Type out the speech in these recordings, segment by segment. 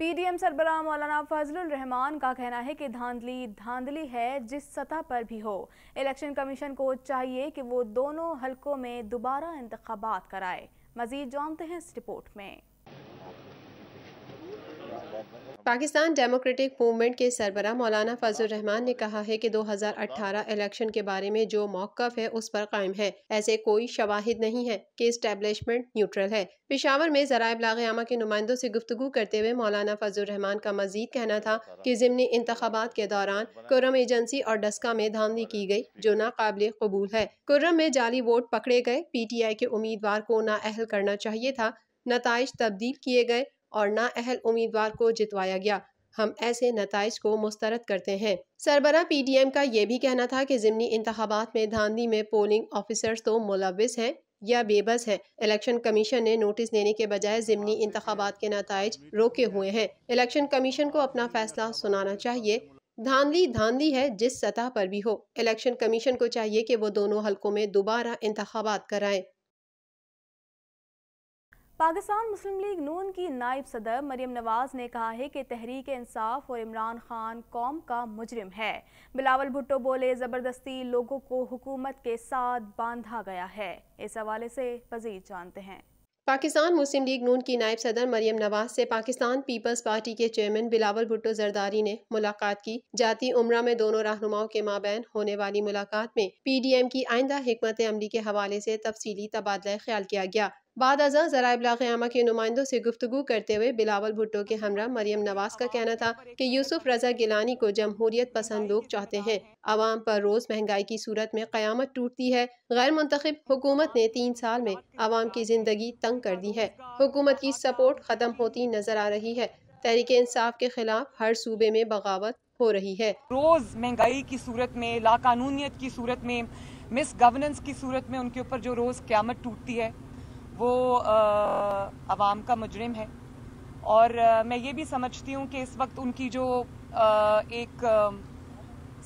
P D M سربراہ مولانا فضل الرحمان کا کہنا ہے کہ دھاندلی ہے جس سطح پر بھی ہو۔ الیکشن کمیشن کو چاہیے کہ وہ دونوں حلقوں میں دوبارہ انتخابات کرائے۔ مزید جانتے ہیں اس رپورٹ میں۔ پاکستان ڈیموکریٹک موومنٹ کے سربراہ مولانا فضل الرحمان نے کہا ہے کہ 2018 الیکشن کے بارے میں جو موقف ہے اس پر قائم ہے۔ ایسے کوئی شواہد نہیں ہے کہ اسٹیبلشمنٹ نیوٹرل ہے۔ پشاور میں ذرائع ابلاغ عامہ کے نمائندوں سے گفتگو کرتے ہوئے مولانا فضل الرحمان کا مزید کہنا تھا کہ ضمنی انتخابات کے دوران کرم ایجنسی اور ڈسکا میں دھاندلی کی گئی جو ناقابل قبول ہے۔ کرم میں جعلی ووٹ پکڑے گئے، پی ٹی آئی کے امیدوار کو نااہل کرنا چاہیے تھا، نتائج تبدیل کیے گئے اور نااہل امیدوار کو جتوایا گیا۔ ہم ایسے نتائج کو مسترد کرتے ہیں۔ سربراہ پی ڈی ایم کا یہ بھی کہنا تھا کہ ضمنی انتخابات میں دھاندلی میں پولنگ آفیسرز تو ملوث ہیں یا بے بس ہیں۔ الیکشن کمیشن نے نوٹس دینے کے بجائے ضمنی انتخابات کے نتائج روکے ہوئے ہیں۔ الیکشن کمیشن کو اپنا فیصلہ سنانا چاہیے۔ دھاندلی ہے جس سطح پر بھی ہو۔ الیکشن کمیشن کو چاہیے کہ وہ دونوں حلقوں میں دوبارہ انتخابات کرائیں۔ پاکستان مسلم لیگ نون کی نائب صدر مریم نواز نے کہا ہے کہ تحریک انصاف اور عمران خان قوم کا مجرم ہے۔ بلاول بھٹو بولے زبردستی لوگوں کو حکومت کے ساتھ باندھا گیا ہے۔ اس حوالے سے مزید جانتے ہیں۔ پاکستان مسلم لیگ نون کی نائب صدر مریم نواز سے پاکستان پیپلز پارٹی کے چیئرمین بلاول بھٹو زرداری نے ملاقات کی۔ جاتی عمرہ میں دونوں رہنماؤں کے مابین ہونے والی ملاقات میں پی ڈی ایم کی آئندہ حکمت عملی کے حوالے سے تفصیلی تبادلہ خیال کیا گیا۔ بعد ازاں ذرائع ابلاغ عامہ کے نمائندوں سے گفتگو کرتے ہوئے بلاول بھٹو کے ہمراہ مریم نواز کا کہنا تھا کہ یوسف رضا گیلانی کو جمہوریت پسند لوگ چاہتے ہیں۔ عوام پر روز مہنگائی کی صورت میں قیامت ٹوٹتی ہے۔ غیر منتخب حکومت نے 3 سال میں عوام کی زندگی تنگ کر دی ہے۔ حکومت کی سپورٹ ختم ہوتی نظر آ رہی ہے۔ تحریک انصاف کے خلاف ہر صوبے میں بغاوت ہو رہی ہے۔ روز مہنگائی کی صورت میں، لاقانونیت کی صورت میں، مس گورننس کی صورت میں ان کے اوپر جو روز قیامت ٹوٹتی ہے وہ عوام کا مجرم ہے۔ اور میں یہ بھی سمجھتی ہوں کہ اس وقت ان کی جو ایک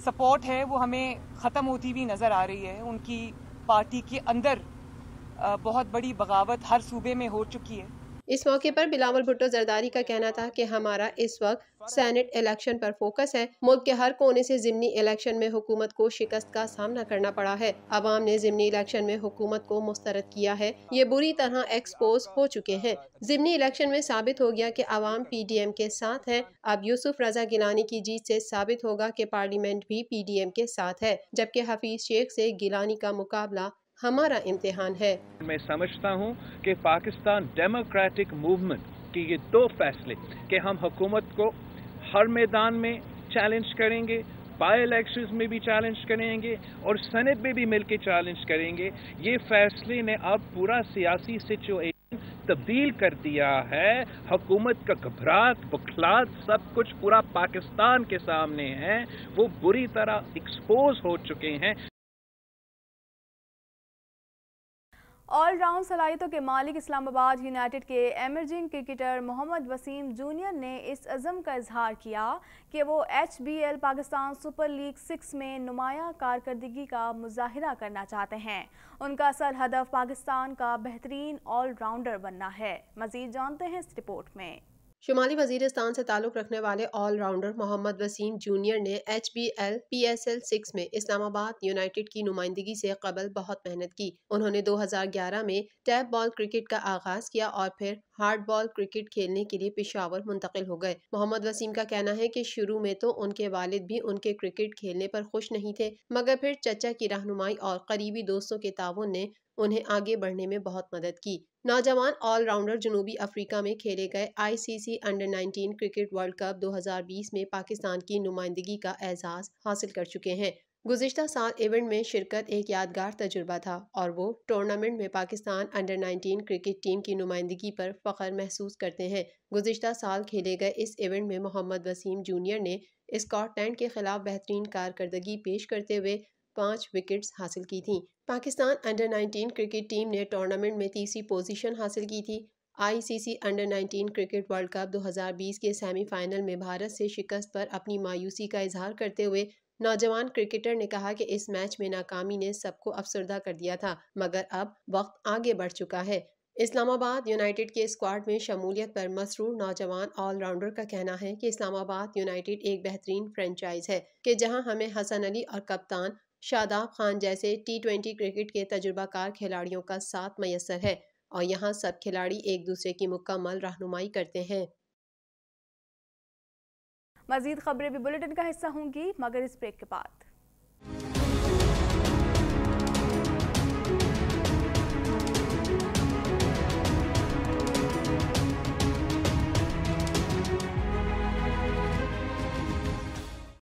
سپورٹ ہے وہ ہمیں ختم ہوتی ہوئی نظر آ رہی ہے۔ ان کی پارٹی کے اندر بہت بڑی بغاوت ہر صوبے میں ہو چکی ہے۔ اس موقع پر بلاول بھٹو زرداری کا کہنا تھا کہ ہمارا اس وقت سینٹ الیکشن پر فوکس ہے۔ ملک کے ہر کونے سے ضمنی الیکشن میں حکومت کو شکست کا سامنا کرنا پڑا ہے۔ عوام نے ضمنی الیکشن میں حکومت کو مسترد کیا ہے۔ یہ بری طرح ایکسپوز ہو چکے ہیں۔ ضمنی الیکشن میں ثابت ہو گیا کہ عوام پی ڈی ایم کے ساتھ ہے۔ اب یوسف رضا گیلانی کی جیت سے ثابت ہوگا کہ پارلیمنٹ بھی پی ڈی ایم کے ساتھ ہے، جبکہ حفیظ شیخ سے گیلانی کا مقابلہ ہمارا امتحان ہے۔ میں سمجھتا ہوں کہ پاکستان ڈیموکریٹک موومنٹ کے یہ 2 فیصلے کہ ہم حکومت کو ہر میدان میں چیلنج کریں گے، بائی الیکشنز میں بھی چیلنج کریں گے اور سینٹ میں بھی مل کے چیلنج کریں گے، یہ فیصلے نے اب پورا سیاسی سچویشن تبدیل کر دیا ہے۔ حکومت کا گھبراہٹ، بخلاہٹ سب کچھ پورا پاکستان کے سامنے ہے، وہ بری طرح ایکسپوز ہو چکے ہیں۔ آل راؤنڈ صلاحیتوں کے مالک اسلام آباد یونائیٹڈ کے emerging cricketer Muhammad Waseem junior نے اس عزم کا اظہار کیا کہ وہ H B L Pakistan super league 6 میں نمایاں کارکردگی کا مظاہرہ کرنا چاہتے ہیں۔ ان کا اصل ہدف پاکستان کا بہترین آل راؤنڈر بننا ہے۔ مزید جانتے ہیں اس رپورٹ میں۔ شمالی وزیرستان سے تعلق رکھنے والے all rounder Muhammad Waseem junior نے H B L P S L 6 میں اسلام آباد یونائیٹڈ کی نمائندگی سے قبل بہت محنت کی۔ انہوں نے 2011 میں ٹیپ بال کرکٹ کا آغاز کیا اور پھر ہارڈ بال کرکٹ کھیلنے کے لیے پشاور منتقل ہو گئے۔ محمد وسیم کا کہنا ہے کہ شروع میں تو ان کے والد بھی ان کے کرکٹ کھیلنے پر خوش نہیں تھے، مگر پھر چچا کی رہنمائی اور قریبی دوستوں کے تعاون نے انہیں آگے بڑھنے میں بہت مدد کی۔ نوجوان آل راؤنڈر جنوبی افریقہ میں کھیلے گئے آئی سی سی انڈر 19 کرکٹ ورلڈ کپ 2020 میں پاکستان کی نمائندگی کا اعزاز حاصل کر چکے ہیں۔ گزشتہ سال ایونٹ میں شرکت ایک یادگار تجربہ تھا اور وہ ٹورنامنٹ میں پاکستان انڈر 19 کرکٹ ٹیم کی نمائندگی پر فخر محسوس کرتے ہیں۔ گزشتہ سال کھیلے گئے اس ایونٹ میں محمد وسیم جونیئر نے اسکاٹ لینڈ کے خلاف بہترین کارکردگی پیش کرتے ہوئے 5 وکٹس حاصل کی تھیں۔ پاکستان انڈر 19 کرکٹ ٹیم نے ٹورنامنٹ میں تیسری پوزیشن حاصل کی تھی۔ آئی سی سی انڈر 19 کرکٹ ورلڈ کپ 2020 کے سیمی فائنل میں بھارت سے شکست پر اپنی مایوسی کا اظہار کرتے ہوئے نوجوان کرکٹر نے کہا کہ اس میچ میں ناکامی نے سب کو افسردہ کر دیا تھا، مگر اب وقت آگے بڑھ چکا ہے۔ اسلام آباد یونائیٹڈ کے اسکواڈ میں شمولیت پر مسرور نوجوان آل راؤنڈر کا کہنا ہے کہ اسلام آباد یونائیٹڈ ایک بہترین فرنچائز ہے کہ جہاں ہمیں حسن علی اور کپتان شاداب خان جیسے T20 کرکٹ کے تجربہ کار کھلاڑیوں کا ساتھ میسر ہے اور یہاں سب کھلاڑی ایک دوسرے کی مکمل رہنمائی کرتے ہیں۔ مزید خبریں بھی بلیٹن کا حصہ ہوں گی مگر اس بریک کے بعد۔